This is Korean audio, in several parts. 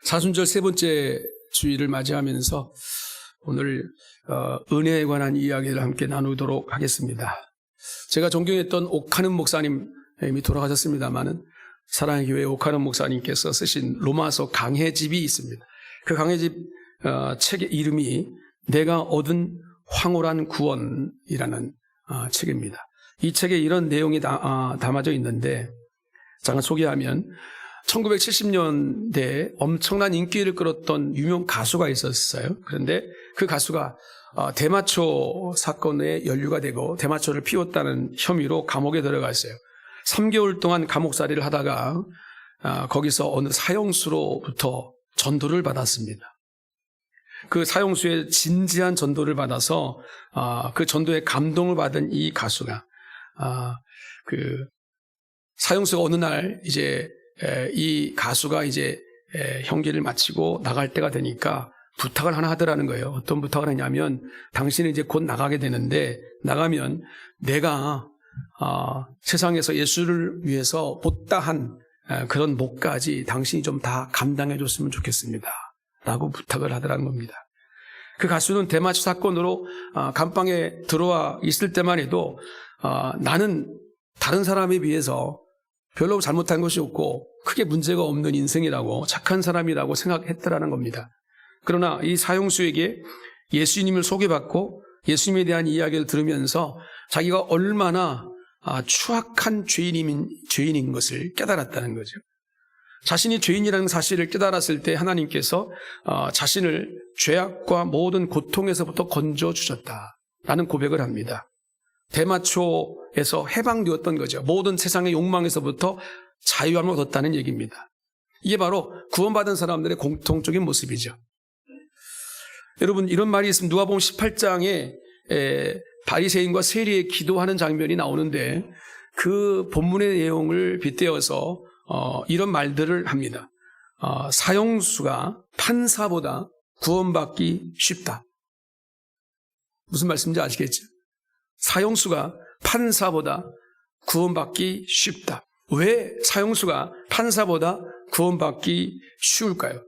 사순절 세 번째 주일을 맞이하면서 오늘 은혜에 관한 이야기를 함께 나누도록 하겠습니다. 제가 존경했던 옥하는 목사님이 돌아가셨습니다마는 사랑의 교회 옥하는 목사님께서 쓰신 로마서 강해집이 있습니다. 그 강해집 책의 이름이 내가 얻은 황홀한 구원이라는 책입니다. 이 책에 이런 내용이 담아져 있는데 잠깐 소개하면 1970년대에 엄청난 인기를 끌었던 유명 가수가 있었어요. 그런데 그 가수가 대마초 사건에 연루가 되고 대마초를 피웠다는 혐의로 감옥에 들어갔어요. 3개월 동안 감옥살이를 하다가 거기서 어느 사형수로부터 전도를 받았습니다. 그 사형수의 진지한 전도를 받아서 그 전도에 감동을 받은 이 가수가 그 사형수가 어느 날 이제 이 가수가 이제 형기를 마치고 나갈 때가 되니까 부탁을 하나 하더라는 거예요. 어떤 부탁을 했냐면 당신은 이제 곧 나가게 되는데 나가면 내가 세상에서 예수를 위해서 못다한 그런 몫까지 당신이 좀 다 감당해 줬으면 좋겠습니다. 라고 부탁을 하더라는 겁니다. 그 가수는 대마초 사건으로 감방에 들어와 있을 때만 해도 나는 다른 사람에 비해서 별로 잘못한 것이 없고 크게 문제가 없는 인생이라고 착한 사람이라고 생각했더라는 겁니다. 그러나 이 사형수에게 예수님을 소개받고 예수님에 대한 이야기를 들으면서 자기가 얼마나 추악한 죄인인 것을 깨달았다는 거죠. 자신이 죄인이라는 사실을 깨달았을 때 하나님께서 자신을 죄악과 모든 고통에서부터 건져주셨다라는 고백을 합니다. 대마초에서 해방되었던 거죠. 모든 세상의 욕망에서부터 자유함을 얻었다는 얘기입니다. 이게 바로 구원받은 사람들의 공통적인 모습이죠. 여러분 이런 말이 있으면 누가복음 18장에 바리새인과 세리의 기도하는 장면이 나오는데 그 본문의 내용을 빗대어서 이런 말들을 합니다. 사형수가 판사보다 구원받기 쉽다. 무슨 말씀인지 아시겠죠? 사형수가 판사보다 구원받기 쉽다. 왜 사형수가 판사보다 구원받기 쉬울까요?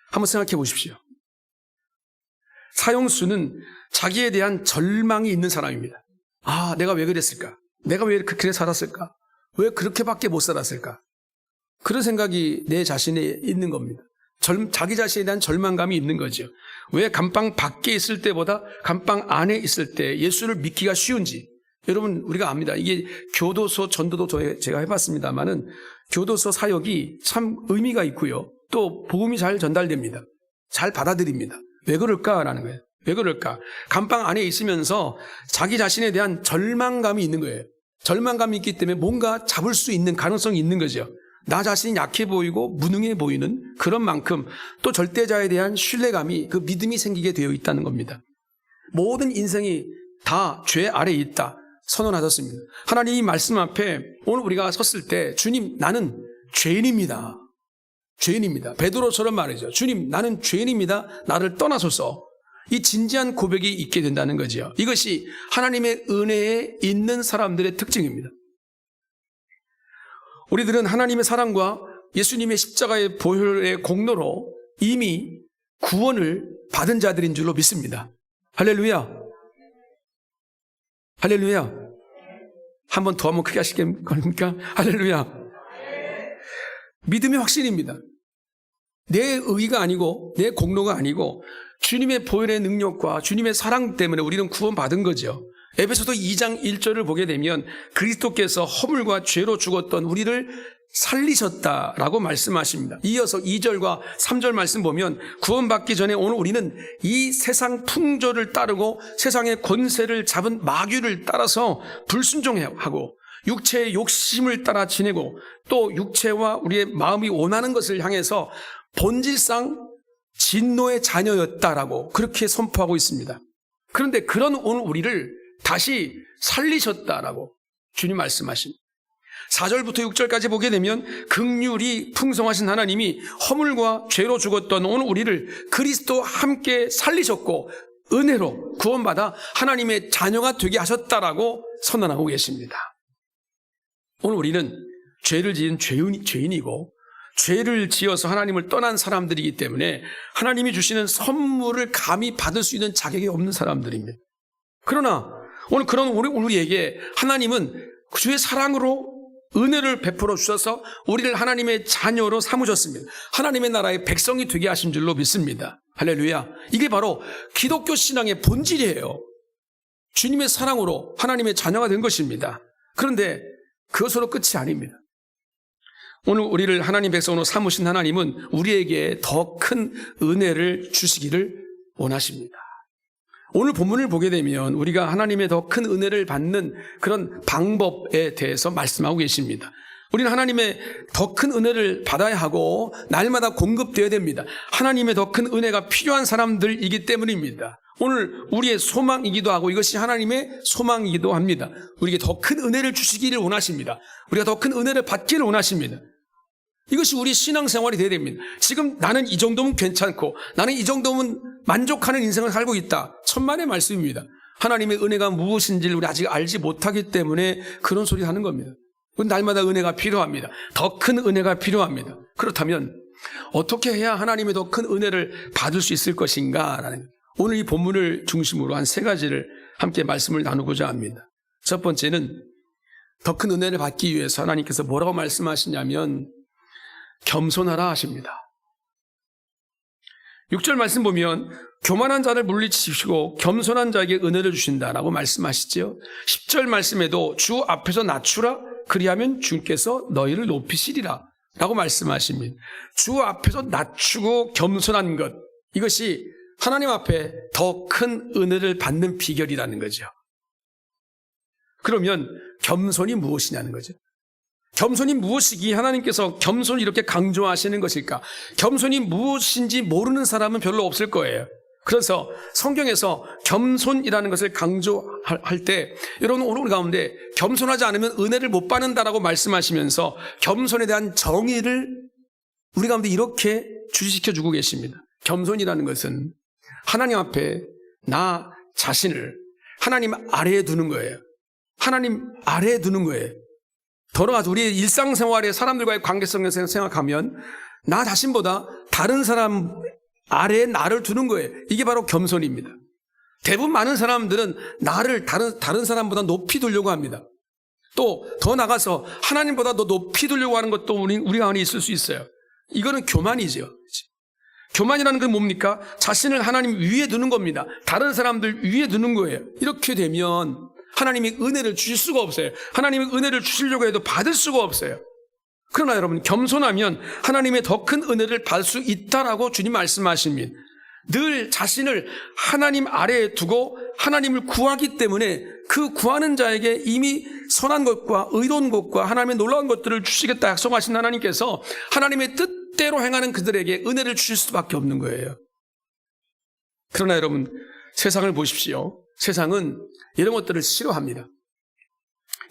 한번 생각해 보십시오. 사형수는 자기에 대한 절망이 있는 사람입니다. 내가 왜 그랬을까? 내가 왜 그렇게 살았을까? 왜 그렇게밖에 못 살았을까? 그런 생각이 내 자신에 있는 겁니다. 자기 자신에 대한 절망감이 있는 거죠. 왜 감방 밖에 있을 때보다 감방 안에 있을 때 예수를 믿기가 쉬운지 여러분 우리가 압니다. 이게 교도소 전도도 제가 해봤습니다만은 교도소 사역이 참 의미가 있고요. 또 복음이 잘 전달됩니다. 잘 받아들입니다. 왜 그럴까라는 거예요. 왜 그럴까? 감방 안에 있으면서 자기 자신에 대한 절망감이 있는 거예요. 절망감이 있기 때문에 뭔가 잡을 수 있는 가능성이 있는 거죠. 나 자신이 약해 보이고 무능해 보이는 그런 만큼 또 절대자에 대한 신뢰감이 그 믿음이 생기게 되어 있다는 겁니다. 모든 인생이 다 죄 아래에 있다 선언하셨습니다. 하나님 이 말씀 앞에 오늘 우리가 섰을 때 주님 나는 죄인입니다. 죄인입니다. 베드로처럼 말이죠. 주님 나는 죄인입니다. 나를 떠나소서. 이 진지한 고백이 있게 된다는 거죠. 이것이 하나님의 은혜에 있는 사람들의 특징입니다. 우리들은 하나님의 사랑과 예수님의 십자가의 보혈의 공로로 이미 구원을 받은 자들인 줄로 믿습니다. 할렐루야. 할렐루야. 한 번 더 한번 크게 하시겠습니까? 할렐루야. 믿음의 확신입니다. 내 의가 아니고 내 공로가 아니고 주님의 보혈의 능력과 주님의 사랑 때문에 우리는 구원받은 거죠. 에베소서 2장 1절을 보게 되면 그리스도께서 허물과 죄로 죽었던 우리를 살리셨다라고 말씀하십니다. 이어서 2절과 3절 말씀 보면 구원받기 전에 오늘 우리는 이 세상 풍조를 따르고 세상의 권세를 잡은 마귀를 따라서 불순종하고 육체의 욕심을 따라 지내고 또 육체와 우리의 마음이 원하는 것을 향해서 본질상 진노의 자녀였다라고 그렇게 선포하고 있습니다. 그런데 그런 오늘 우리를 다시 살리셨다라고 주님 말씀하십니다. 4절부터 6절까지 보게 되면 긍휼이 풍성하신 하나님이 허물과 죄로 죽었던 오늘 우리를 그리스도와 함께 살리셨고 은혜로 구원받아 하나님의 자녀가 되게 하셨다라고 선언하고 계십니다. 오늘 우리는 죄를 지은 죄인이고 죄를 지어서 하나님을 떠난 사람들이기 때문에 하나님이 주시는 선물을 감히 받을 수 있는 자격이 없는 사람들입니다. 그러나 오늘 그런 우리에게 하나님은 주의 사랑으로 은혜를 베풀어 주셔서 우리를 하나님의 자녀로 삼으셨습니다. 하나님의 나라의 백성이 되게 하신 줄로 믿습니다. 할렐루야. 이게 바로 기독교 신앙의 본질이에요. 주님의 사랑으로 하나님의 자녀가 된 것입니다. 그런데 그것으로 끝이 아닙니다. 오늘 우리를 하나님 백성으로 삼으신 하나님은 우리에게 더 큰 은혜를 주시기를 원하십니다. 오늘 본문을 보게 되면 우리가 하나님의 더 큰 은혜를 받는 그런 방법에 대해서 말씀하고 계십니다. 우리는 하나님의 더 큰 은혜를 받아야 하고 날마다 공급되어야 됩니다. 하나님의 더 큰 은혜가 필요한 사람들이기 때문입니다. 오늘 우리의 소망이기도 하고 이것이 하나님의 소망이기도 합니다. 우리에게 더 큰 은혜를 주시기를 원하십니다. 우리가 더 큰 은혜를 받기를 원하십니다. 이것이 우리 신앙생활이 되어야 됩니다. 지금 나는 이 정도면 괜찮고 나는 이 정도면 만족하는 인생을 살고 있다. 천만의 말씀입니다. 하나님의 은혜가 무엇인지를 우리 아직 알지 못하기 때문에 그런 소리 하는 겁니다. 날마다 은혜가 필요합니다. 더 큰 은혜가 필요합니다. 그렇다면 어떻게 해야 하나님의 더 큰 은혜를 받을 수 있을 것인가라는 오늘 이 본문을 중심으로 한 3가지를 함께 말씀을 나누고자 합니다. 첫 번째는 더 큰 은혜를 받기 위해서 하나님께서 뭐라고 말씀하시냐면 겸손하라 하십니다. 6절 말씀 보면 교만한 자를 물리치시고 겸손한 자에게 은혜를 주신다라고 말씀하시죠. 10절 말씀에도 주 앞에서 낮추라 그리하면 주께서 너희를 높이시리라 라고 말씀하십니다. 주 앞에서 낮추고 겸손한 것, 이것이 하나님 앞에 더 큰 은혜를 받는 비결이라는 거죠. 그러면 겸손이 무엇이냐는 거죠. 겸손이 무엇이기에 하나님께서 겸손을 이렇게 강조하시는 것일까? 겸손이 무엇인지 모르는 사람은 별로 없을 거예요. 그래서 성경에서 겸손이라는 것을 강조할 때 여러분 오늘 가운데 겸손하지 않으면 은혜를 못 받는다라고 말씀하시면서 겸손에 대한 정의를 우리 가운데 이렇게 주시켜주고 계십니다. 겸손이라는 것은 하나님 앞에 나 자신을 하나님 아래에 두는 거예요. 하나님 아래에 두는 거예요. 더러가지고 우리의 일상생활에 사람들과의 관계성에서 생각하면 나 자신보다 다른 사람 아래에 나를 두는 거예요. 이게 바로 겸손입니다. 대부분 많은 사람들은 나를 다른 사람보다 높이 두려고 합니다. 또 더 나가서 하나님보다 더 높이 두려고 하는 것도 우리 안에 있을 수 있어요. 이거는 교만이죠. 교만이라는 건 뭡니까? 자신을 하나님 위에 두는 겁니다. 다른 사람들 위에 두는 거예요. 이렇게 되면 하나님이 은혜를 주실 수가 없어요. 하나님이 은혜를 주시려고 해도 받을 수가 없어요. 그러나 여러분 겸손하면 하나님의 더 큰 은혜를 받을 수 있다라고 주님 말씀하십니다. 늘 자신을 하나님 아래에 두고 하나님을 구하기 때문에 그 구하는 자에게 이미 선한 것과 의로운 것과 하나님의 놀라운 것들을 주시겠다 약속하신 하나님께서 하나님의 뜻대로 행하는 그들에게 은혜를 주실 수밖에 없는 거예요. 그러나 여러분 세상을 보십시오. 세상은 이런 것들을 싫어합니다.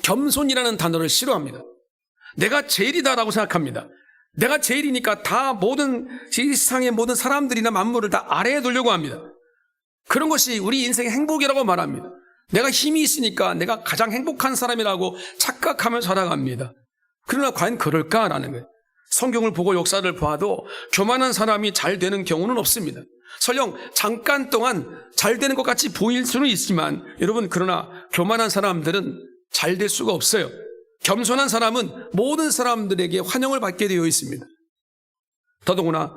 겸손이라는 단어를 싫어합니다. 내가 제일이다라고 생각합니다. 내가 제일이니까 다 모든 세상의 모든 사람들이나 만물을 다 아래에 두려고 합니다. 그런 것이 우리 인생의 행복이라고 말합니다. 내가 힘이 있으니까 내가 가장 행복한 사람이라고 착각하며 살아갑니다. 그러나 과연 그럴까라는 거예요. 성경을 보고 역사를 봐도 교만한 사람이 잘 되는 경우는 없습니다. 설령 잠깐 동안 잘 되는 것 같이 보일 수는 있지만 여러분 그러나 교만한 사람들은 잘 될 수가 없어요. 겸손한 사람은 모든 사람들에게 환영을 받게 되어 있습니다. 더더구나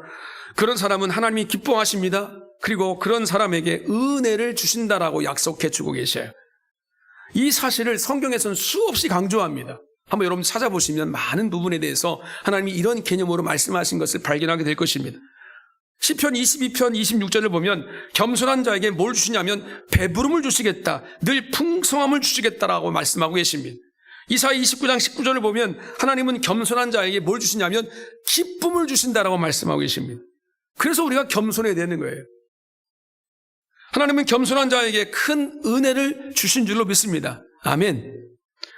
그런 사람은 하나님이 기뻐하십니다. 그리고 그런 사람에게 은혜를 주신다라고 약속해 주고 계셔요. 이 사실을 성경에서는 수없이 강조합니다. 한번 여러분 찾아보시면 많은 부분에 대해서 하나님이 이런 개념으로 말씀하신 것을 발견하게 될 것입니다. 시편 22편 26절을 보면 겸손한 자에게 뭘 주시냐면 배부름을 주시겠다. 늘 풍성함을 주시겠다라고 말씀하고 계십니다. 이사야 29장 19절을 보면 하나님은 겸손한 자에게 뭘 주시냐면 기쁨을 주신다라고 말씀하고 계십니다. 그래서 우리가 겸손해야 되는 거예요. 하나님은 겸손한 자에게 큰 은혜를 주신 줄로 믿습니다. 아멘.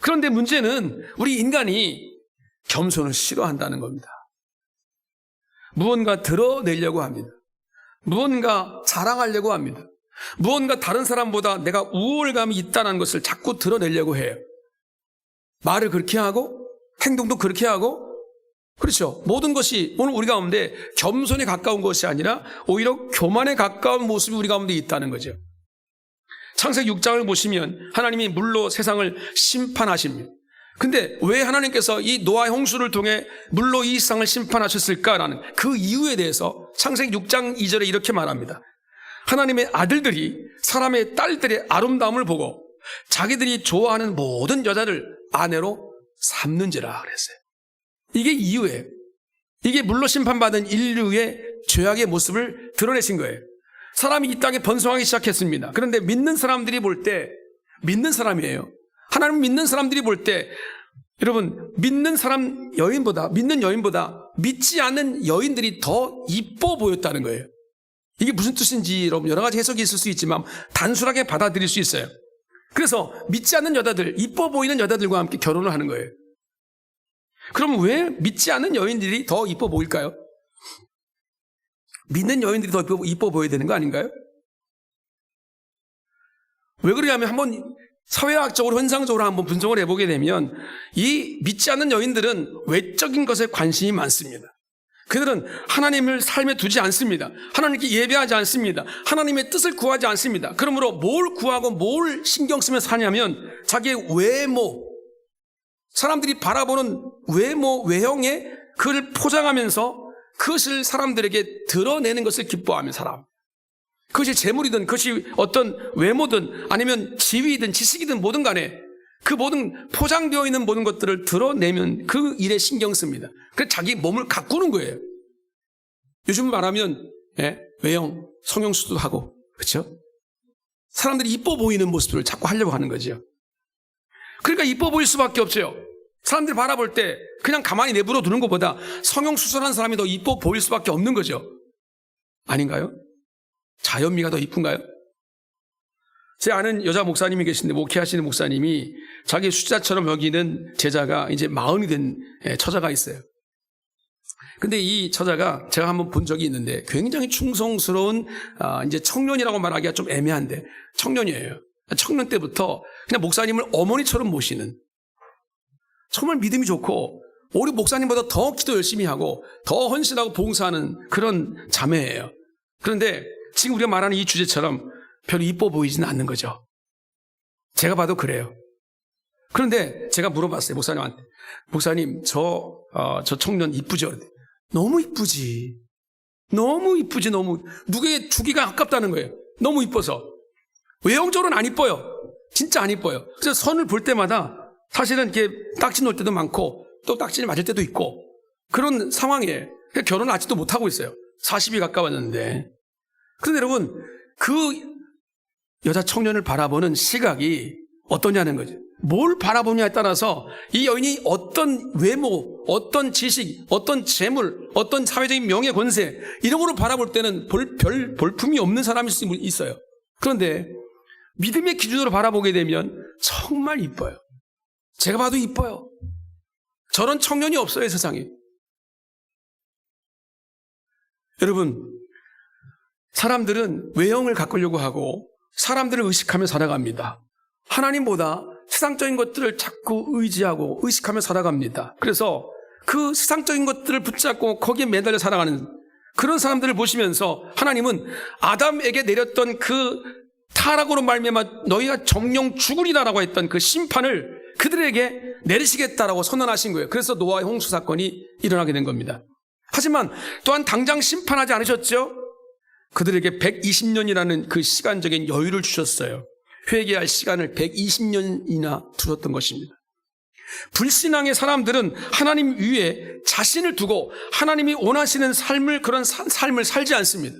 그런데 문제는 우리 인간이 겸손을 싫어한다는 겁니다. 무언가 드러내려고 합니다. 무언가 자랑하려고 합니다. 무언가 다른 사람보다 내가 우월감이 있다는 것을 자꾸 드러내려고 해요. 말을 그렇게 하고 행동도 그렇게 하고 그렇죠. 모든 것이 오늘 우리 가운데 겸손에 가까운 것이 아니라 오히려 교만에 가까운 모습이 우리 가운데 있다는 거죠. 창세기 6장을 보시면 하나님이 물로 세상을 심판하십니다. 근데 왜 하나님께서 이 노아의 홍수를 통해 물로 이 세상을 심판하셨을까라는 그 이유에 대해서 창세기 6장 2절에 이렇게 말합니다. 하나님의 아들들이 사람의 딸들의 아름다움을 보고 자기들이 좋아하는 모든 여자를 아내로 삼는지라 그랬어요. 이게 이유예요. 이게 물로 심판받은 인류의 죄악의 모습을 드러내신 거예요. 사람이 이 땅에 번성하기 시작했습니다. 그런데 믿는 사람들이 볼 때, 믿는 사람이에요. 하나님 믿는 사람들이 볼 때, 여러분, 믿는 사람 여인보다, 믿는 여인보다 믿지 않는 여인들이 더 이뻐 보였다는 거예요. 이게 무슨 뜻인지 여러분 여러 가지 해석이 있을 수 있지만 단순하게 받아들일 수 있어요. 그래서 믿지 않는 여자들, 이뻐 보이는 여자들과 함께 결혼을 하는 거예요. 그럼 왜 믿지 않는 여인들이 더 이뻐 보일까요? 믿는 여인들이 더 이뻐 보여야 되는 거 아닌가요? 왜 그러냐면 한번 사회학적으로 현상적으로 한번 분석을 해보게 되면 이 믿지 않는 여인들은 외적인 것에 관심이 많습니다. 그들은 하나님을 삶에 두지 않습니다. 하나님께 예배하지 않습니다. 하나님의 뜻을 구하지 않습니다. 그러므로 뭘 구하고 뭘 신경 쓰며 사냐면 자기의 외모, 사람들이 바라보는 외모, 외형에 그를 포장하면서 그것을 사람들에게 드러내는 것을 기뻐하며 살아. 그것이 재물이든 그것이 어떤 외모든 아니면 지위든 지식이든 뭐든 간에 그 모든 포장되어 있는 모든 것들을 드러내면 그 일에 신경 씁니다. 그래서 자기 몸을 가꾸는 거예요. 요즘 말하면 외형, 성형수도 하고 그렇죠? 사람들이 이뻐 보이는 모습을 자꾸 하려고 하는 거죠. 그러니까 이뻐 보일 수밖에 없죠. 사람들이 바라볼 때 그냥 가만히 내버려 두는 것보다 성형수술한 사람이 더 이뻐 보일 수밖에 없는 거죠. 아닌가요? 자연미가 더 이쁜가요? 제 아는 여자 목사님이 계신데 목회하시는 목사님이 자기 수자처럼 여기는 제자가 이제 40이 된 처자가 있어요. 근데 이 처자가 제가 한번 본 적이 있는데 굉장히 충성스러운 이제 청년이라고 말하기가 좀 애매한데 청년이에요. 청년 때부터 그냥 목사님을 어머니처럼 모시는 정말 믿음이 좋고 우리 목사님보다 더 기도 열심히 하고 더 헌신하고 봉사하는 그런 자매예요. 그런데 지금 우리가 말하는 이 주제처럼 별로 이뻐 보이지는 않는 거죠. 제가 봐도 그래요. 그런데 제가 물어봤어요, 목사님한테. 목사님, 저 청년 이쁘죠? 너무 이쁘지. 너무 이쁘지, 너무. 누구에게 주기가 아깝다는 거예요. 너무 이뻐서. 외형적으로는 안 이뻐요. 진짜 안 이뻐요. 그래서 선을 볼 때마다 사실은 이렇게 딱지 놓을 때도 많고 또 딱지를 맞을 때도 있고 그런 상황에 결혼을 아직도 못하고 있어요. 40이 가까워졌는데. 그런데 여러분, 그 여자 청년을 바라보는 시각이 어떠냐는 거죠. 뭘 바라보냐에 따라서 이 여인이 어떤 외모, 어떤 지식, 어떤 재물, 어떤 사회적인 명예, 권세 이런 거로 바라볼 때는 별 볼품이 없는 사람일 수 있어요. 그런데 믿음의 기준으로 바라보게 되면 정말 이뻐요. 제가 봐도 이뻐요. 저런 청년이 없어요, 세상에. 여러분, 사람들은 외형을 가꾸려고 하고 사람들을 의식하며 살아갑니다. 하나님보다 세상적인 것들을 자꾸 의지하고 의식하며 살아갑니다. 그래서 그 세상적인 것들을 붙잡고 거기에 매달려 살아가는 그런 사람들을 보시면서 하나님은 아담에게 내렸던 그 타락으로 말미암아 너희가 정령 죽으리라라고 했던 그 심판을 그들에게 내리시겠다라고 선언하신 거예요. 그래서 노아의 홍수 사건이 일어나게 된 겁니다. 하지만 또한 당장 심판하지 않으셨죠? 그들에게 120년이라는 그 시간적인 여유를 주셨어요. 회개할 시간을 120년이나 두셨던 것입니다. 불신앙의 사람들은 하나님 위에 자신을 두고 하나님이 원하시는 삶을 그런 삶을 살지 않습니다.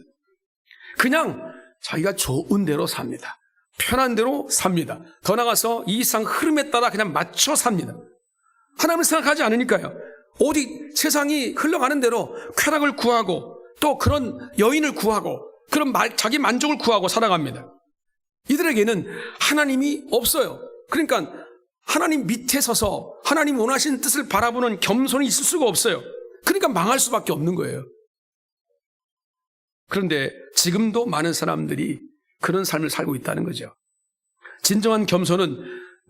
그냥 자기가 좋은 대로 삽니다. 편한 대로 삽니다. 더 나아가서 이 세상 흐름에 따라 그냥 맞춰 삽니다. 하나님을 생각하지 않으니까요. 어디 세상이 흘러가는 대로 쾌락을 구하고 또 그런 여인을 구하고 그런 자기 만족을 구하고 살아갑니다. 이들에게는 하나님이 없어요. 그러니까 하나님 밑에 서서 하나님 원하시는 뜻을 바라보는 겸손이 있을 수가 없어요. 그러니까 망할 수밖에 없는 거예요. 그런데 지금도 많은 사람들이 그런 삶을 살고 있다는 거죠. 진정한 겸손은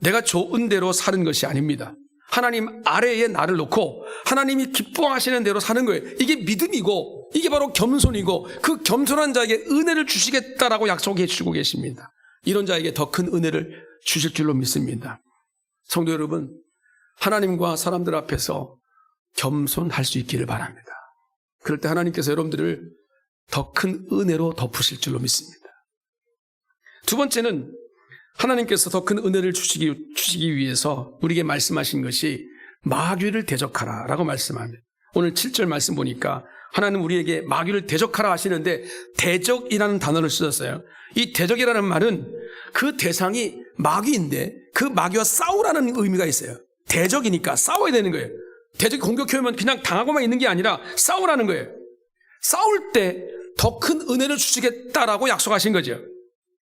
내가 좋은 대로 사는 것이 아닙니다. 하나님 아래에 나를 놓고 하나님이 기뻐하시는 대로 사는 거예요. 이게 믿음이고 이게 바로 겸손이고 그 겸손한 자에게 은혜를 주시겠다라고 약속해 주시고 계십니다. 이런 자에게 더 큰 은혜를 주실 줄로 믿습니다. 성도 여러분, 하나님과 사람들 앞에서 겸손할 수 있기를 바랍니다. 그럴 때 하나님께서 여러분들을 더 큰 은혜로 덮으실 줄로 믿습니다. 두 번째는 하나님께서 더 큰 은혜를 주시기 위해서 우리에게 말씀하신 것이 마귀를 대적하라 라고 말씀합니다. 오늘 7절 말씀 보니까 하나님 우리에게 마귀를 대적하라 하시는데 대적이라는 단어를 쓰셨어요. 이 대적이라는 말은 그 대상이 마귀인데 그 마귀와 싸우라는 의미가 있어요. 대적이니까 싸워야 되는 거예요. 대적이 공격해오면 그냥 당하고만 있는 게 아니라 싸우라는 거예요. 싸울 때 더 큰 은혜를 주시겠다라고 약속하신 거죠.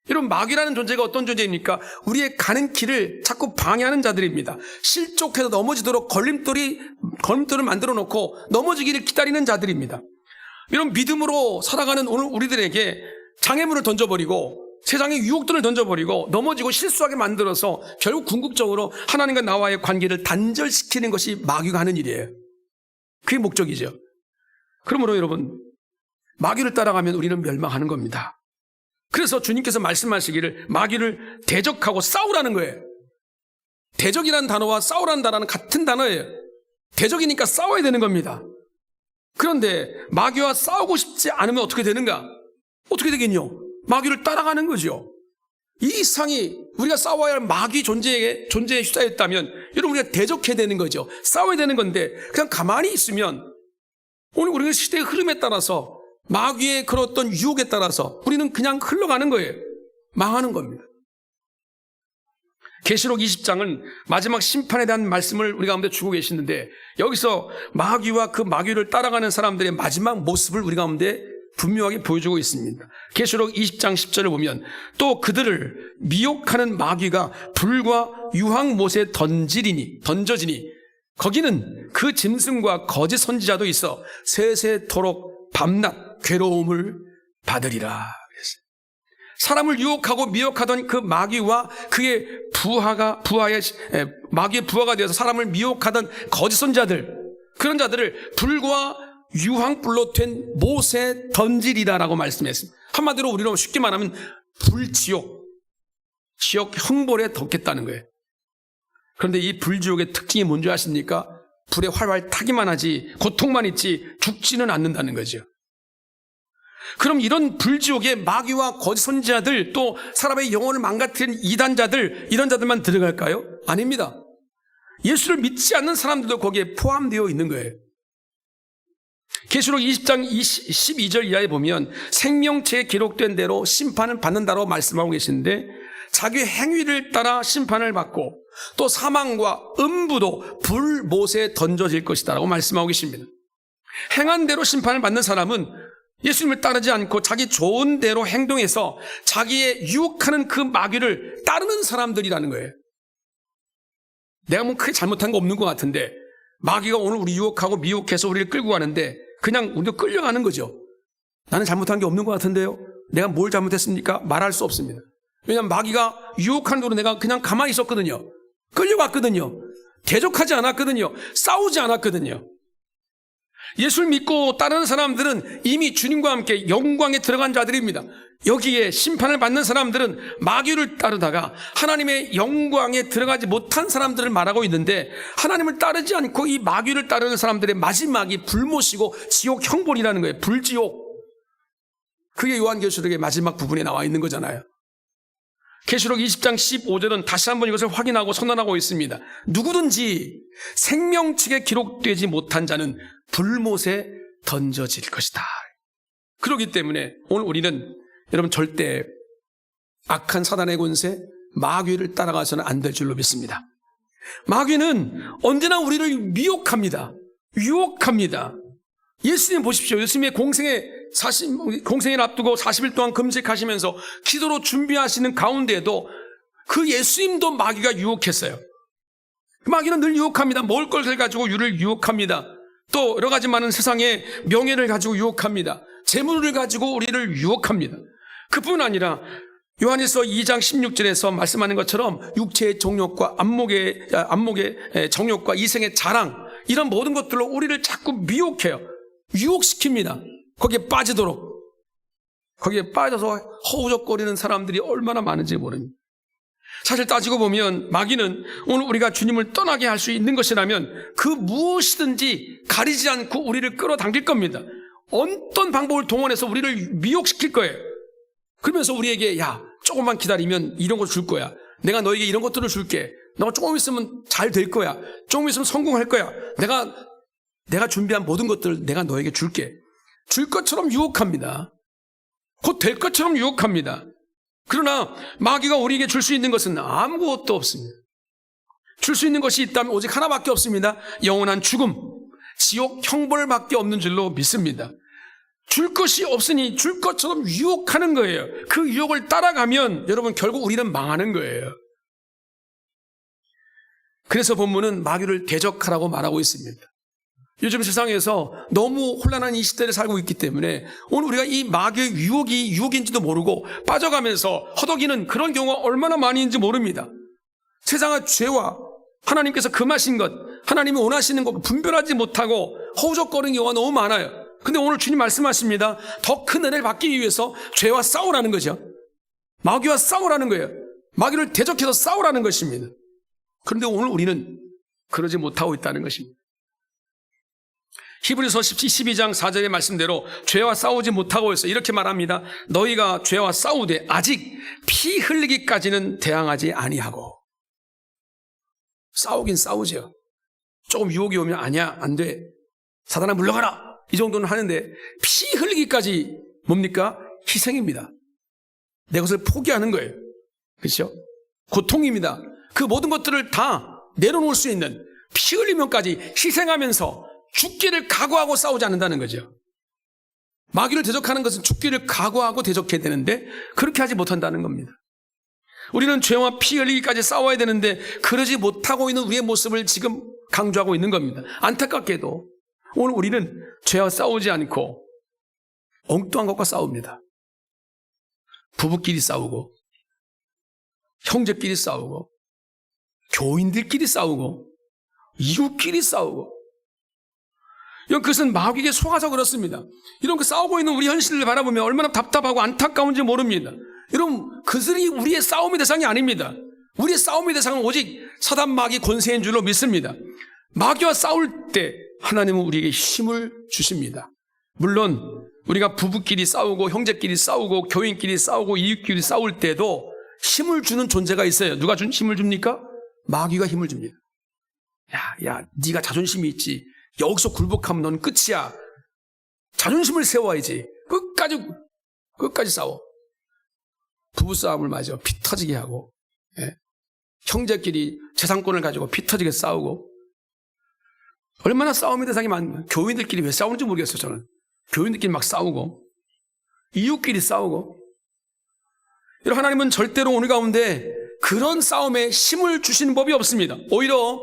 여러분, 마귀라는 존재가 어떤 존재입니까? 우리의 가는 길을 자꾸 방해하는 자들입니다. 실족해서 넘어지도록 걸림돌을 만들어 놓고 넘어지기를 기다리는 자들입니다. 이런 믿음으로 살아가는 오늘 우리들에게 장애물을 던져버리고 세상의 유혹들을 던져버리고 넘어지고 실수하게 만들어서 결국 궁극적으로 하나님과 나와의 관계를 단절시키는 것이 마귀가 하는 일이에요. 그게 목적이죠. 그러므로 여러분, 마귀를 따라가면 우리는 멸망하는 겁니다. 그래서 주님께서 말씀하시기를 마귀를 대적하고 싸우라는 거예요. 대적이라는 단어와 싸우라는 단어는 같은 단어예요. 대적이니까 싸워야 되는 겁니다. 그런데 마귀와 싸우고 싶지 않으면 어떻게 되는가? 어떻게 되겠뇨? 마귀를 따라가는 거죠. 이 이상이 우리가 싸워야 할 마귀 존재에 휩싸였다면 여러분 우리가 대적해야 되는 거죠. 싸워야 되는 건데 그냥 가만히 있으면 오늘 우리는 시대의 흐름에 따라서 마귀의 그런 어떤 유혹에 따라서 우리는 그냥 흘러가는 거예요. 망하는 겁니다. 계시록 20장은 마지막 심판에 대한 말씀을 우리 가운데 주고 계시는데 여기서 마귀와 그 마귀를 따라가는 사람들의 마지막 모습을 우리 가운데 분명하게 보여주고 있습니다. 계시록 20장 10절을 보면 또 그들을 미혹하는 마귀가 불과 유황못에 던져지니 거기는 그 짐승과 거짓 선지자도 있어 세세토록 밤낮 괴로움을 받으리라. 사람을 유혹하고 미혹하던 그 마귀와 그의 마귀의 부하가 되어서 사람을 미혹하던 거짓 선지자들, 그런 자들을 불과 유황불로 된 못에 던지리라라고 말씀했습니다. 한마디로 우리로 쉽게 말하면 불지옥, 지옥 형벌에 덮겠다는 거예요. 그런데 이 불지옥의 특징이 뭔지 아십니까? 불에 활활 타기만 하지 고통만 있지 죽지는 않는다는 거죠. 그럼 이런 불지옥에 마귀와 거짓 선지자들 또 사람의 영혼을 망가뜨리는 이단자들 이런 자들만 들어갈까요? 아닙니다. 예수를 믿지 않는 사람들도 거기에 포함되어 있는 거예요. 계시록 20장 12절 이하에 보면 생명체에 기록된 대로 심판을 받는다고 말씀하고 계시는데 자기 행위를 따라 심판을 받고 또 사망과 음부도 불못에 던져질 것이다 라고 말씀하고 계십니다. 행한 대로 심판을 받는 사람은 예수님을 따르지 않고 자기 좋은 대로 행동해서 자기의 유혹하는 그 마귀를 따르는 사람들이라는 거예요. 내가 뭐 크게 잘못한 거 없는 것 같은데 마귀가 오늘 우리 유혹하고 미혹해서 우리를 끌고 가는데 그냥 우리도 끌려가는 거죠. 나는 잘못한 게 없는 것 같은데요. 내가 뭘 잘못했습니까? 말할 수 없습니다. 왜냐하면 마귀가 유혹하는 대로 내가 그냥 가만히 있었거든요. 끌려갔거든요. 대적하지 않았거든요. 싸우지 않았거든요. 예수를 믿고 따르는 사람들은 이미 주님과 함께 영광에 들어간 자들입니다. 여기에 심판을 받는 사람들은 마귀를 따르다가 하나님의 영광에 들어가지 못한 사람들을 말하고 있는데 하나님을 따르지 않고 이 마귀를 따르는 사람들의 마지막이 불못이고 지옥 형벌이라는 거예요. 불지옥. 그게 요한계시록의 마지막 부분에 나와 있는 거잖아요. 계시록 20장 15절은 다시 한번 이것을 확인하고 선언하고 있습니다. 누구든지 생명책에 기록되지 못한 자는 불못에 던져질 것이다. 그렇기 때문에 오늘 우리는 여러분 절대 악한 사단의 권세 마귀를 따라가서는 안 될 줄로 믿습니다. 마귀는 언제나 우리를 미혹합니다. 유혹합니다. 예수님 보십시오. 예수님의 공생을 앞두고 40일 동안 금식하시면서 기도로 준비하시는 가운데에도 그 예수님도 마귀가 유혹했어요. 마귀는 늘 유혹합니다. 먹을 것을 가지고 우리를 유혹합니다. 또 여러 가지 많은 세상의 명예를 가지고 유혹합니다. 재물을 가지고 우리를 유혹합니다. 그뿐 아니라 요한일서 2장 16절에서 말씀하는 것처럼 육체의 정욕과 안목의 정욕과 이생의 자랑, 이런 모든 것들로 우리를 자꾸 미혹해요. 유혹시킵니다. 거기에 빠지도록. 거기에 빠져서 허우적거리는 사람들이 얼마나 많은지 모릅니다. 사실 따지고 보면 마귀는 오늘 우리가 주님을 떠나게 할 수 있는 것이라면 그 무엇이든지 가리지 않고 우리를 끌어당길 겁니다. 어떤 방법을 동원해서 우리를 미혹시킬 거예요. 그러면서 우리에게 야, 조금만 기다리면 이런 거 줄 거야. 내가 너에게 이런 것들을 줄게. 너 조금 있으면 잘 될 거야. 조금 있으면 성공할 거야. 내가 준비한 모든 것들을 내가 너에게 줄게. 줄 것처럼 유혹합니다. 곧 될 것처럼 유혹합니다. 그러나 마귀가 우리에게 줄 수 있는 것은 아무것도 없습니다. 줄 수 있는 것이 있다면 오직 하나밖에 없습니다. 영원한 죽음, 지옥 형벌밖에 없는 줄로 믿습니다. 줄 것이 없으니 줄 것처럼 유혹하는 거예요. 그 유혹을 따라가면 여러분 결국 우리는 망하는 거예요. 그래서 본문은 마귀를 대적하라고 말하고 있습니다. 요즘 세상에서 너무 혼란한 이 시대를 살고 있기 때문에 오늘 우리가 이 마귀의 유혹이 유혹인지도 모르고 빠져가면서 허덕이는 그런 경우가 얼마나 많이 있는지 모릅니다. 세상의 죄와 하나님께서 금하신 것, 하나님이 원하시는 것 분별하지 못하고 허우적거리는 경우가 너무 많아요. 근데 오늘 주님 말씀하십니다. 더 큰 은혜를 받기 위해서 죄와 싸우라는 거죠. 마귀와 싸우라는 거예요. 마귀를 대적해서 싸우라는 것입니다. 그런데 오늘 우리는 그러지 못하고 있다는 것입니다. 히브리서 12장 4절의 말씀대로 죄와 싸우지 못하고 있어 이렇게 말합니다. 너희가 죄와 싸우되 아직 피 흘리기까지는 대항하지 아니하고. 싸우긴 싸우죠. 조금 유혹이 오면 아니야, 안 돼. 사단아 물러가라. 이 정도는 하는데 피 흘리기까지 뭡니까? 희생입니다. 내 것을 포기하는 거예요. 그렇죠? 고통입니다. 그 모든 것들을 다 내려놓을 수 있는 피 흘리면까지 희생하면서 죽기를 각오하고 싸우지 않는다는 거죠. 마귀를 대적하는 것은 죽기를 각오하고 대적해야 되는데 그렇게 하지 못한다는 겁니다. 우리는 죄와 피 흘리기까지 싸워야 되는데 그러지 못하고 있는 우리의 모습을 지금 강조하고 있는 겁니다. 안타깝게도 오늘 우리는 죄와 싸우지 않고 엉뚱한 것과 싸웁니다. 부부끼리 싸우고 형제끼리 싸우고 교인들끼리 싸우고 이웃끼리 싸우고 이런 그것은 마귀에게 속아서 그렇습니다. 이런 그 싸우고 있는 우리 현실을 바라보면 얼마나 답답하고 안타까운지 모릅니다. 여러분 그들이 우리의 싸움의 대상이 아닙니다. 우리의 싸움의 대상은 오직 사단 마귀 권세인 줄로 믿습니다. 마귀와 싸울 때 하나님은 우리에게 힘을 주십니다. 물론 우리가 부부끼리 싸우고 형제끼리 싸우고 교인끼리 싸우고 이웃끼리 싸울 때도 힘을 주는 존재가 있어요. 누가 힘을 줍니까? 마귀가 힘을 줍니다. 야, 네가 자존심이 있지. 여기서 굴복하면 넌 끝이야. 자존심을 세워야지. 끝까지 싸워. 부부싸움을 맞아 피 터지게 하고, 형제끼리 재산권을 가지고 피 터지게 싸우고, 얼마나 싸움의 대상이 많은, 교인들끼리 왜 싸우는지 모르겠어요, 저는. 교인들끼리 막 싸우고, 이웃끼리 싸우고. 여러분, 하나님은 절대로 오늘 가운데 그런 싸움에 힘을 주시는 법이 없습니다. 오히려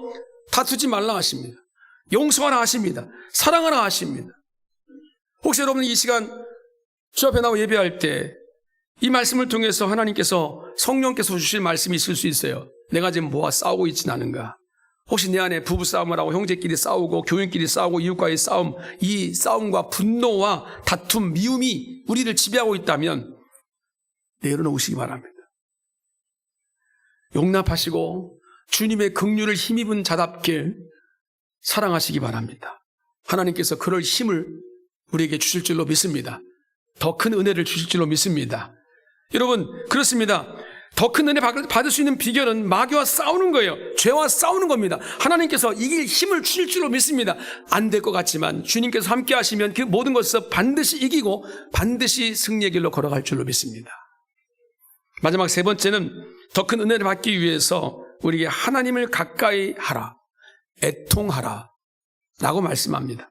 다투지 말라 하십니다. 용서하라 하십니다. 사랑하라 하십니다. 혹시 여러분 이 시간 주 앞에 나와 예배할 때 이 말씀을 통해서 하나님께서 성령께서 주실 말씀이 있을 수 있어요. 내가 지금 뭐와 싸우고 있진 않은가? 혹시 내 안에 부부싸움을 하고 형제끼리 싸우고 교인끼리 싸우고 이웃과의 싸움, 이 싸움과 분노와 다툼, 미움이 우리를 지배하고 있다면 내려놓으시기 바랍니다. 용납하시고 주님의 긍휼을 힘입은 자답게 사랑하시기 바랍니다. 하나님께서 그럴 힘을 우리에게 주실 줄로 믿습니다. 더 큰 은혜를 주실 줄로 믿습니다. 여러분 그렇습니다. 더 큰 은혜 받을 수 있는 비결은 마귀와 싸우는 거예요. 죄와 싸우는 겁니다. 하나님께서 이길 힘을 주실 줄로 믿습니다. 안 될 것 같지만 주님께서 함께 하시면 그 모든 것을 반드시 이기고 반드시 승리의 길로 걸어갈 줄로 믿습니다. 마지막 세 번째는 더 큰 은혜를 받기 위해서 우리에게 하나님을 가까이 하라, 애통하라 라고 말씀합니다.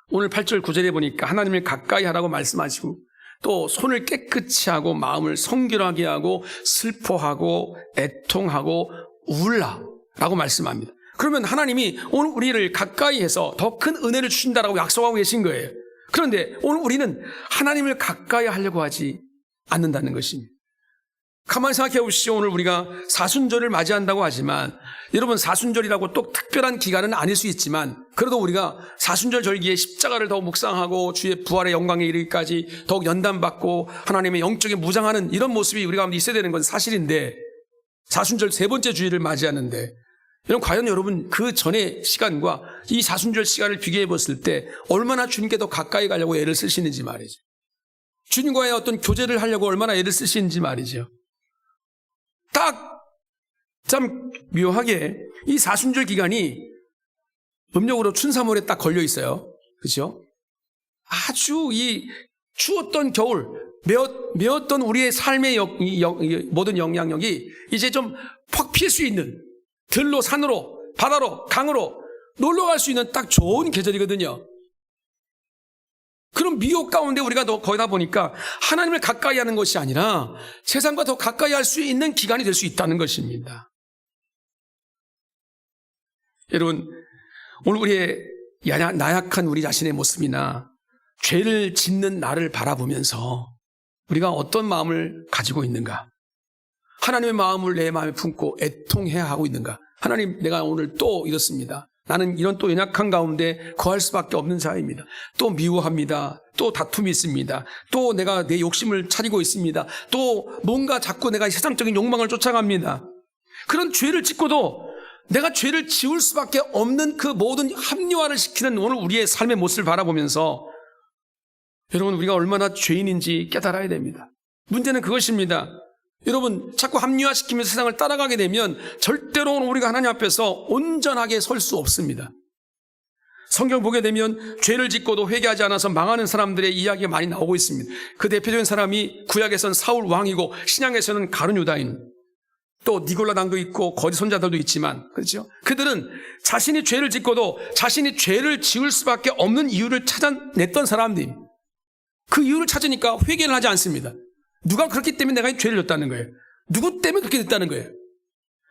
오늘 8절 9절에 보니까 하나님을 가까이 하라고 말씀하시고 또 손을 깨끗이 하고 마음을 성결하게 하고 슬퍼하고 애통하고 울라 라고 말씀합니다. 그러면 하나님이 오늘 우리를 가까이 해서 더 큰 은혜를 주신다라고 약속하고 계신 거예요. 그런데 오늘 우리는 하나님을 가까이 하려고 하지 않는다는 것입니다. 가만히 생각해 보시죠. 오늘 우리가 사순절을 맞이한다고 하지만 여러분 사순절이라고 또 특별한 기간은 아닐 수 있지만 그래도 우리가 사순절 절기에 십자가를 더욱 묵상하고 주의 부활의 영광에 이르기까지 더욱 연단받고 하나님의 영적인 무장하는 이런 모습이 우리 가운데 있어야 되는 건 사실인데 사순절 세 번째 주일을 맞이하는데 과연 여러분 그 전의 시간과 이 사순절 시간을 비교해 봤을 때 얼마나 주님께 더 가까이 가려고 애를 쓰시는지 말이죠. 주님과의 어떤 교제를 하려고 얼마나 애를 쓰시는지 말이죠. 참 묘하게 이 사순절 기간이 음력으로 춘3월에 딱 걸려 있어요. 그렇죠? 아주 이 추웠던 겨울, 메었던 우리의 삶의 모든 영향력이 이제 좀 퍽 필 수 있는 들로 산으로 바다로 강으로 놀러 갈 수 있는 딱 좋은 계절이거든요. 그런 미혹 가운데 우리가 거기다 보니까 하나님을 가까이 하는 것이 아니라 세상과 더 가까이 할 수 있는 기간이 될 수 있다는 것입니다. 여러분, 오늘 우리의 나약한 우리 자신의 모습이나 죄를 짓는 나를 바라보면서 우리가 어떤 마음을 가지고 있는가? 하나님의 마음을 내 마음에 품고 애통해야 하고 있는가? 하나님, 내가 오늘 또 이렇습니다. 나는 이런 또 연약한 가운데 거할 수밖에 없는 자입니다. 또 미워합니다. 또 다툼이 있습니다. 또 내가 내 욕심을 차리고 있습니다. 또 뭔가 자꾸 내가 세상적인 욕망을 쫓아갑니다. 그런 죄를 짓고도 내가 죄를 지울 수밖에 없는 그 모든 합리화를 시키는 오늘 우리의 삶의 모습을 바라보면서 여러분 우리가 얼마나 죄인인지 깨달아야 됩니다. 문제는 그것입니다. 여러분 자꾸 합리화시키면서 세상을 따라가게 되면 절대로 우리가 하나님 앞에서 온전하게 설 수 없습니다. 성경 보게 되면 죄를 짓고도 회개하지 않아서 망하는 사람들의 이야기가 많이 나오고 있습니다. 그 대표적인 사람이 구약에서는 사울 왕이고 신약에서는 가룟 유다인, 또 니골라당도 있고 거짓 선자들도 있지만 그렇죠? 그들은 자신이 죄를 짓고도 자신이 죄를 지을 수밖에 없는 이유를 찾아냈던 사람들이 그 이유를 찾으니까 회개를 하지 않습니다. 누가 그렇기 때문에 내가 죄를 졌다는 거예요. 누구 때문에 그렇게 됐다는 거예요.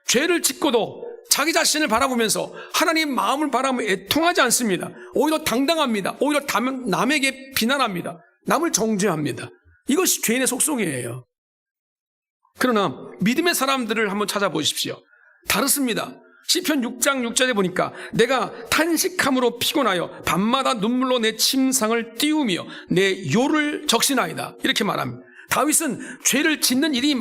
죄를 짓고도 자기 자신을 바라보면서 하나님 마음을 바라보며 애통하지 않습니다. 오히려 당당합니다. 오히려 남에게 비난합니다. 남을 정죄합니다. 이것이 죄인의 속성이에요. 그러나 믿음의 사람들을 한번 찾아보십시오. 다릅니다. 시편 6장 6절에 보니까 내가 탄식함으로 피곤하여 밤마다 눈물로 내 침상을 띄우며 내 요를 적시나이다. 이렇게 말합니다. 다윗은 죄를 짓는 일이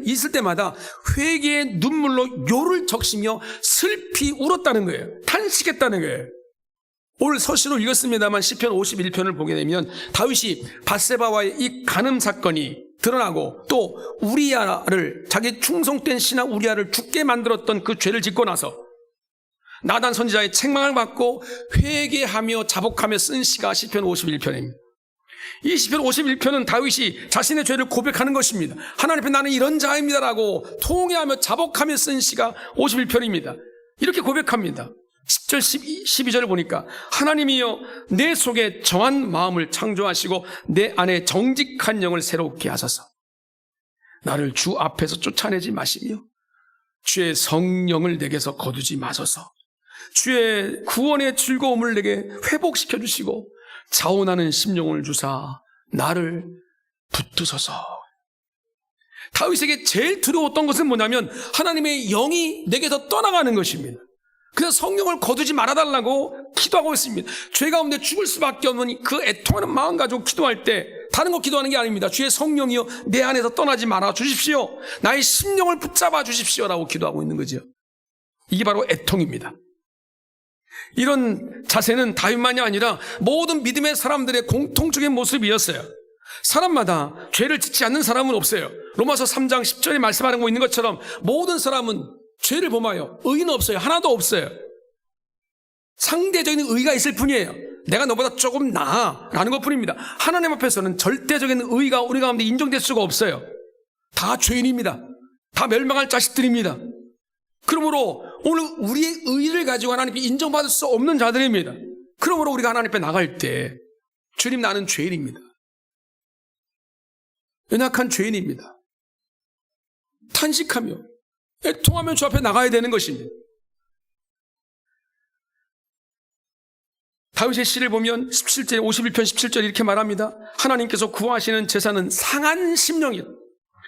있을 때마다 회개의 눈물로 요를 적시며 슬피 울었다는 거예요. 탄식했다는 거예요. 오늘 서신을 읽었습니다만 시편 51편을 보게 되면 다윗이 밧세바와의 이 간음 사건이 드러나고 또 우리야를 자기 충성된 신하 우리야를 죽게 만들었던 그 죄를 짓고 나서 나단 선지자의 책망을 받고 회개하며 자복하며 쓴 시가 시편 51편입니다. 이 시편 51편은 다윗이 자신의 죄를 고백하는 것입니다. 하나님 앞에 나는 이런 자입니다라고 통회하며 자복하며 쓴 시가 51편입니다. 이렇게 고백합니다. 10절 12절을 보니까 하나님이여 내 속에 정한 마음을 창조하시고 내 안에 정직한 영을 새롭게 하소서. 나를 주 앞에서 쫓아내지 마시며 주의 성령을 내게서 거두지 마소서. 주의 구원의 즐거움을 내게 회복시켜 주시고 자원하는 심령을 주사 나를 붙드소서. 다윗에게 제일 두려웠던 것은 뭐냐면 하나님의 영이 내게서 떠나가는 것입니다. 그래서 성령을 거두지 말아달라고 기도하고 있습니다. 죄 가운데 죽을 수밖에 없는 그 애통하는 마음 가지고 기도할 때 다른 거 기도하는 게 아닙니다. 주의 성령이여 내 안에서 떠나지 말아 주십시오. 나의 심령을 붙잡아 주십시오라고 기도하고 있는 거죠. 이게 바로 애통입니다. 이런 자세는 다윗만이 아니라 모든 믿음의 사람들의 공통적인 모습이었어요. 사람마다 죄를 짓지 않는 사람은 없어요. 로마서 3장 10절에 말씀하고 있는 것처럼 모든 사람은 죄를 범하여 의는 없어요. 하나도 없어요. 상대적인 의가 있을 뿐이에요. 내가 너보다 조금 나아라는 것뿐입니다. 하나님 앞에서는 절대적인 의가 우리 가운데 인정될 수가 없어요. 다 죄인입니다. 다 멸망할 자식들입니다. 그러므로 오늘 우리의 의를 가지고 하나님께 인정받을 수 없는 자들입니다. 그러므로 우리가 하나님 앞에 나갈 때 주님 나는 죄인입니다. 연약한 죄인입니다. 탄식하며 애통하며 주 앞에 나가야 되는 것입니다. 다윗의 시를 보면 51편 17절 이렇게 말합니다. 하나님께서 구하시는 제사는 상한 심령이라.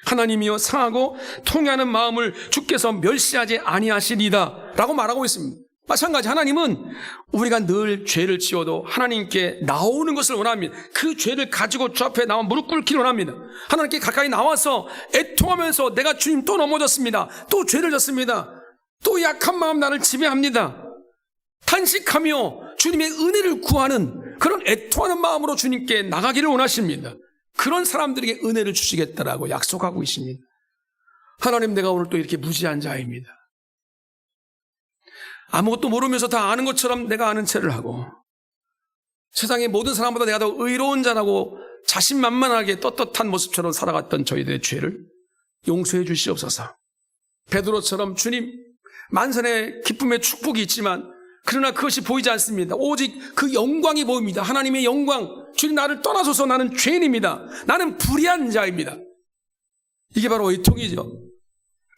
하나님이여 상하고 통회하는 마음을 주께서 멸시하지 아니하시리다 라고 말하고 있습니다. 마찬가지 하나님은 우리가 늘 죄를 지어도 하나님께 나오는 것을 원합니다. 그 죄를 가지고 주 앞에 나와 무릎 꿇기를 원합니다. 하나님께 가까이 나와서 애통하면서 내가 주님 또 넘어졌습니다. 또 죄를 졌습니다. 또 약한 마음 나를 지배합니다. 탄식하며 주님의 은혜를 구하는 그런 애통하는 마음으로 주님께 나가기를 원하십니다. 그런 사람들에게 은혜를 주시겠다라고 약속하고 있습니다. 하나님, 내가 오늘 또 이렇게 무지한 자입니다. 아무것도 모르면서 다 아는 것처럼 내가 아는 체를 하고 세상의 모든 사람보다 내가 더 의로운 자라고 자신만만하게 떳떳한 모습처럼 살아갔던 저희들의 죄를 용서해 주시옵소서. 베드로처럼 주님, 만선의 기쁨의 축복이 있지만 그러나 그것이 보이지 않습니다. 오직 그 영광이 보입니다. 하나님의 영광. 주님, 나를 떠나소서. 나는 죄인입니다. 나는 불의한 자입니다. 이게 바로 애통이죠.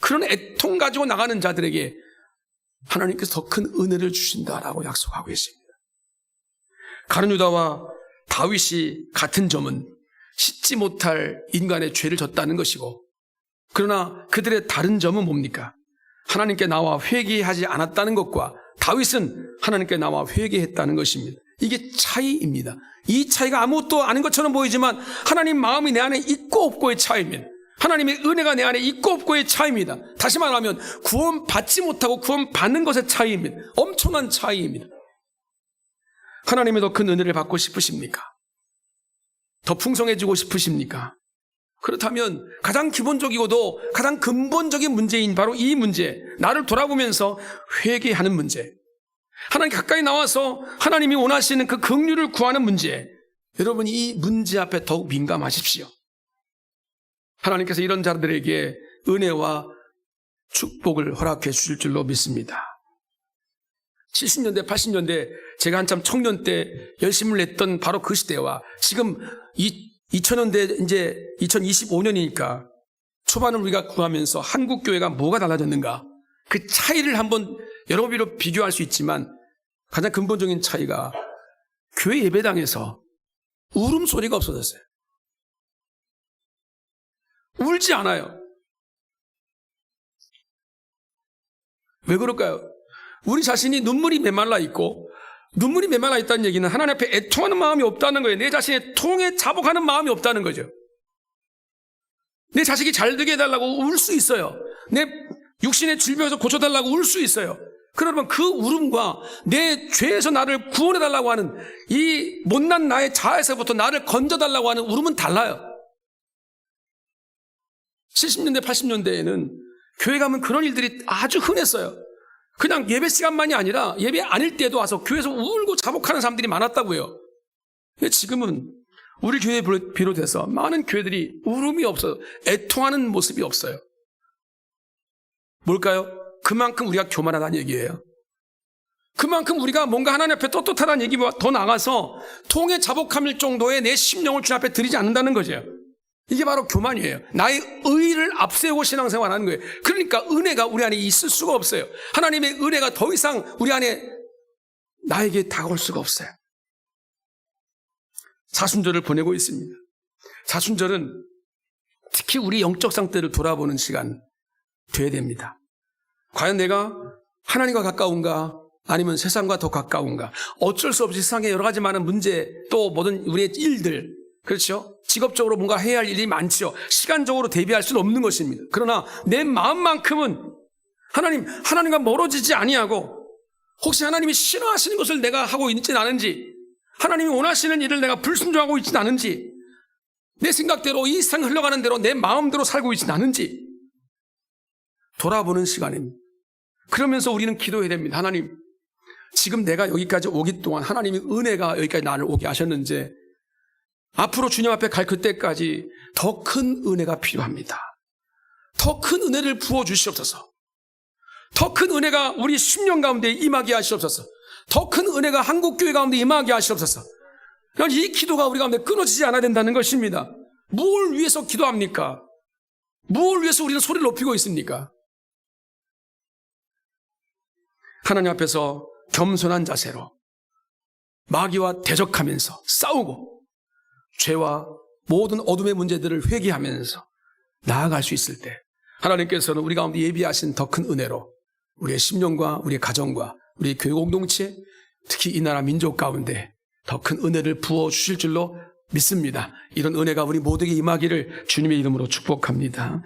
그런 애통 가지고 나가는 자들에게 하나님께서 더 큰 은혜를 주신다라고 약속하고 계십니다. 가룟 유다와 다윗이 같은 점은 씻지 못할 인간의 죄를 졌다는 것이고, 그러나 그들의 다른 점은 뭡니까? 하나님께 나와 회개하지 않았다는 것과 다윗은 하나님께 나와 회개했다는 것입니다. 이게 차이입니다. 이 차이가 아무것도 아닌 것처럼 보이지만 하나님 마음이 내 안에 있고 없고의 차이입니다. 하나님의 은혜가 내 안에 있고 없고의 차이입니다. 다시 말하면 구원받지 못하고 구원받는 것의 차이입니다. 엄청난 차이입니다. 하나님의 더 큰 은혜를 받고 싶으십니까? 더 풍성해지고 싶으십니까? 그렇다면 가장 기본적이고도 가장 근본적인 문제인 바로 이 문제, 나를 돌아보면서 회개하는 문제, 하나님 가까이 나와서 하나님이 원하시는 그 긍휼을 구하는 문제, 여러분 이 문제 앞에 더욱 민감하십시오. 하나님께서 이런 자들에게 은혜와 축복을 허락해 주실 줄로 믿습니다. 70년대, 80년대 제가 한참 청년 때 열심을 냈던 바로 그 시대와 지금 2000년대 이제 2025년이니까 초반을 우리가 구하면서 한국 교회가 뭐가 달라졌는가? 그 차이를 한번 여러 비로 비교할 수 있지만 가장 근본적인 차이가 교회 예배당에서 울음소리가 없어졌어요. 울지 않아요. 왜 그럴까요? 우리 자신이 눈물이 메말라 있고, 눈물이 메말라 있다는 얘기는 하나님 앞에 애통하는 마음이 없다는 거예요. 내 자신의 통에 자복하는 마음이 없다는 거죠. 내 자식이 잘 되게 해달라고 울 수 있어요. 내 육신의 질병에서 고쳐달라고 울 수 있어요. 그러면 그 울음과 내 죄에서 나를 구원해달라고 하는 이 못난 나의 자아에서부터 나를 건져달라고 하는 울음은 달라요. 70년대, 80년대에는 교회 가면 그런 일들이 아주 흔했어요. 그냥 예배 시간만이 아니라 예배 아닐 때도 와서 교회에서 울고 자복하는 사람들이 많았다고요. 근데 지금은 우리 교회에 비롯해서 많은 교회들이 울음이 없어요. 애통하는 모습이 없어요. 뭘까요? 그만큼 우리가 교만하다는 얘기예요. 그만큼 우리가 뭔가 하나님 앞에 떳떳하다는 얘기보다 더 나가서 통에 자복함일 정도의 내 심령을 주 앞에 드리지 않는다는 거죠. 이게 바로 교만이에요. 나의 의를 앞세우고 신앙생활하는 거예요. 그러니까 은혜가 우리 안에 있을 수가 없어요. 하나님의 은혜가 더 이상 우리 안에 나에게 다가올 수가 없어요. 사순절을 보내고 있습니다. 사순절은 특히 우리 영적 상태를 돌아보는 시간 돼야 됩니다. 과연 내가 하나님과 가까운가 아니면 세상과 더 가까운가? 어쩔 수 없이 세상에 여러 가지 많은 문제, 또 모든 우리의 일들, 그렇죠? 직업적으로 뭔가 해야 할 일이 많지요. 시간적으로 대비할 수는 없는 것입니다. 그러나 내 마음만큼은 하나님과 멀어지지 아니하고, 혹시 하나님이 싫어하시는 것을 내가 하고 있지는 않은지, 하나님이 원하시는 일을 내가 불순종하고 있지는 않은지, 내 생각대로 이 세상 흘러가는 대로 내 마음대로 살고 있지는 않은지 돌아보는 시간입니다. 그러면서 우리는 기도해야 됩니다. 하나님, 지금 내가 여기까지 오기 동안 하나님의 은혜가 여기까지 나를 오게 하셨는지, 앞으로 주님 앞에 갈 그때까지 더 큰 은혜가 필요합니다. 더 큰 은혜를 부어주시옵소서. 더 큰 은혜가 우리 10년 가운데 임하게 하시옵소서. 더 큰 은혜가 한국교회 가운데 임하게 하시옵소서. 이 기도가 우리 가운데 끊어지지 않아야 된다는 것입니다. 뭘 위해서 기도합니까? 뭘 위해서 우리는 소리를 높이고 있습니까? 하나님 앞에서 겸손한 자세로 마귀와 대적하면서 싸우고, 죄와 모든 어둠의 문제들을 회개하면서 나아갈 수 있을 때 하나님께서는 우리 가운데 예비하신 더 큰 은혜로 우리의 심령과 우리의 가정과 우리의 교회 공동체, 특히 이 나라 민족 가운데 더 큰 은혜를 부어주실 줄로 믿습니다. 이런 은혜가 우리 모두에게 임하기를 주님의 이름으로 축복합니다.